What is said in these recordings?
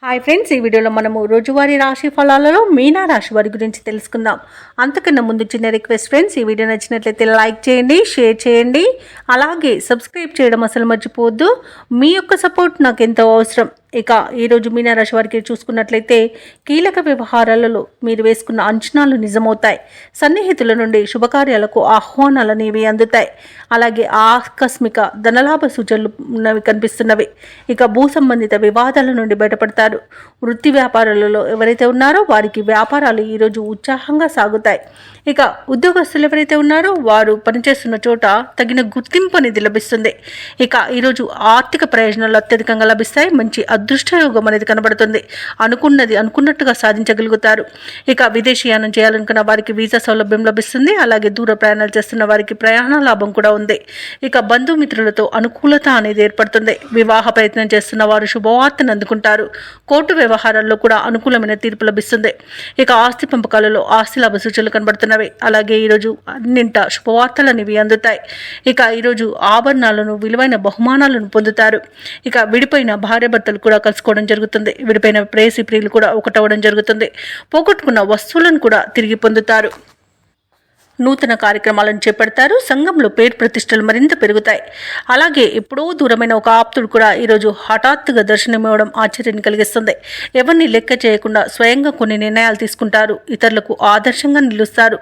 Hi friends, ఈ వీడియోలో మనము రోజువారీ రాశి ఫలాలలో మీనా రాశి వారి గురించి తెలుసుకుందాం. అంతకన్నా ముందు చిన్న రిక్వెస్ట్ ఫ్రెండ్స్, ఈ వీడియో నచ్చినట్లయితే లైక్ చేయండి, షేర్ చేయండి, అలాగే సబ్స్క్రైబ్ చేయడం అసలు మర్చిపోవద్దు. మీ యొక్క సపోర్ట్ నాకు ఎంతో అవసరం. ఇక ఈరోజు మీనరాశి వారికి చూసుకున్నట్లయితే కీలక వ్యవహారాలలో మీరు వేసుకున్న అంచనాలు నిజమవుతాయి. సన్నిహితుల నుండి శుభకార్యాలకు ఆహ్వానాలు అనేవి అందుతాయి. అలాగే ఆకస్మిక ధనలాభ సూచనలు కనిపిస్తున్నవి. ఇక భూ సంబంధిత వివాదాల నుండి బయటపడతారు. వృత్తి వ్యాపారాలలో ఎవరైతే ఉన్నారో వారికి వ్యాపారాలు ఈరోజు ఉత్సాహంగా సాగుతాయి. ఇక ఉద్యోగస్తులు ఎవరైతే ఉన్నారో వారు పనిచేస్తున్న చోట తగిన గుర్తింపు అనేది లభిస్తుంది. ఇక ఈరోజు ఆర్థిక ప్రయోజనాలు అత్యధికంగా లభిస్తాయి. మంచి అదృష్టయోగం అనేది కనబడుతుంది. అనుకున్నది అనుకున్నట్టుగా సాధించగలుగుతారు. ఇక విదేశీయానం చేయాలనుకున్న వారికి వీసా సౌలభ్యం లభిస్తుంది. అలాగే దూర ప్రయాణాలు చేస్తున్న వారికి ప్రయాణ లాభం కూడా ఉంది. ఇక బంధుమిత్రులతో అనుకూలత అనేది ఏర్పడుతుంది. వివాహ ప్రయత్నం చేస్తున్న వారు శుభవార్తను అందుకుంటారు. కోర్టు వ్యవహారాల్లో కూడా అనుకూలమైన తీర్పు లభిస్తుంది. ఇక ఆస్తి పంపకాలలో ఆస్తి లాభ సూచనలు కనబడుతున్నవి. అలాగే ఈరోజు అన్నింట శుభవార్తలు అనేవి అందుతాయి. ఇక ఈరోజు ఆభరణాలను విలువైన బహుమానాలను పొందుతారు. ఇక విడిపోయిన భార్యాభర్తలు కూడా కలుసుకోవడం జరుగుతుంది. విడిపోయిన ప్రేయసి ప్రియులు కూడా ఒకటవడం జరుగుతుంది. పోగొట్టుకున్న వస్తువులను కూడా తిరిగి పొందుతారు. నూతన కార్యక్రమాలను చేపడతారు. సంఘంలో పేరు ప్రతిష్టలు మరింత పెరుగుతాయి. అలాగే ఎప్పుడో దూరమైన ఒక ఆప్తుడు కూడా ఈరోజు హఠాత్తుగా దర్శనమివ్వడం ఆశ్చర్యాన్ని కలిగిస్తుంది. ఎవరిని లెక్క చేయకుండా స్వయంగా కొన్ని నిర్ణయాలు తీసుకుంటారు. ఇతరులకు ఆదర్శంగా నిలుస్తారు.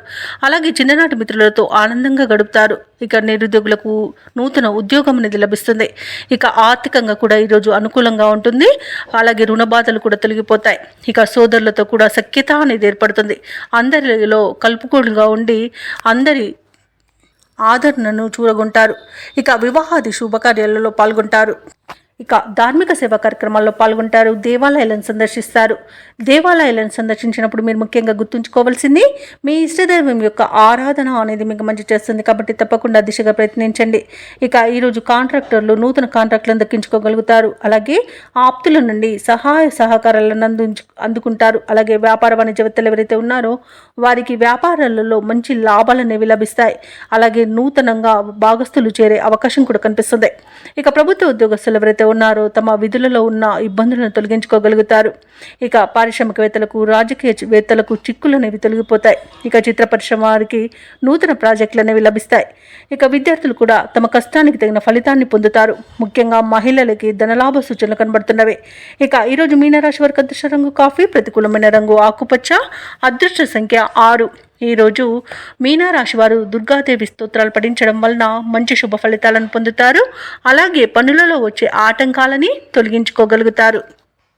అలాగే చిన్ననాటి మిత్రులతో ఆనందంగా గడుపుతారు. ఇక నిరుద్యోగులకు నూతన ఉద్యోగం అనేది లభిస్తుంది. ఇక ఆర్థికంగా కూడా ఈరోజు అనుకూలంగా ఉంటుంది. అలాగే రుణ బాధలు కూడా తొలగిపోతాయి. ఇక సోదరులతో కూడా సఖ్యత అనేది ఏర్పడుతుంది. అందరిలో కలుపుకోలుగా ఉండి అందరి ఆదరణను చూరగొంటారు. ఇక వివాహాది శుభకార్యాలలో పాల్గొంటారు. ఇక ధార్మిక సేవా కార్యక్రమాల్లో పాల్గొంటారు. దేవాలయాలను సందర్శిస్తారు. దేవాలయాలను సందర్శించినప్పుడు మీరు ముఖ్యంగా గుర్తుంచుకోవాల్సింది మీ ఇష్టదైవం యొక్క ఆరాధన అనేది మీకు మంచి చేస్తుంది. కాబట్టి తప్పకుండా దిశగా ప్రయత్నించండి. ఇక ఈరోజు కాంట్రాక్టర్లు నూతన కాంట్రాక్టులను దక్కించుకోగలుగుతారు. అలాగే ఆప్తుల నుండి సహాయ సహకారాలను అందుకుంటారు. అలాగే వ్యాపార వాణిజ్యవేత్తలు ఎవరైతే ఉన్నారో వారికి వ్యాపారాలలో మంచి లాభాలు అనేవి లభిస్తాయి. అలాగే నూతనంగా భాగస్తులు చేరే అవకాశం కూడా కనిపిస్తుంది. ఇక ప్రభుత్వ ఉద్యోగస్తులు ఎవరైతే ఉన్నారో తమ విధులలో ఉన్న ఇబ్బందులను తొలగించుకోగలుగుతారు. ఇక పారిశ్రామికవేత్తలకు రాజకీయవేత్తలకు చిక్కులు అనేవి తొలగిపోతాయి. ఇక చిత్ర పరిశ్రమ వారికి నూతన ప్రాజెక్టులు అనేవి లభిస్తాయి. ఇక విద్యార్థులు కూడా తమ కష్టానికి తగిన ఫలితాన్ని పొందుతారు. ముఖ్యంగా మహిళలకి ధనలాభ సూచనలు కనబడుతున్నవి. ఇక ఈరోజు మీనరాశి వారికి అదృష్ట రంగు కాఫీ, ప్రతికూలమైన రంగు ఆకుపచ్చ, అదృష్ట సంఖ్య 6. ఈరోజు మీనరాశి వారు దుర్గాదేవి స్తోత్రాలు పఠించడం వలన మంచి శుభ ఫలితాలను పొందుతారు. అలాగే పనులలో వచ్చే ఆటంకాలని తొలగించుకోగలుగుతారు.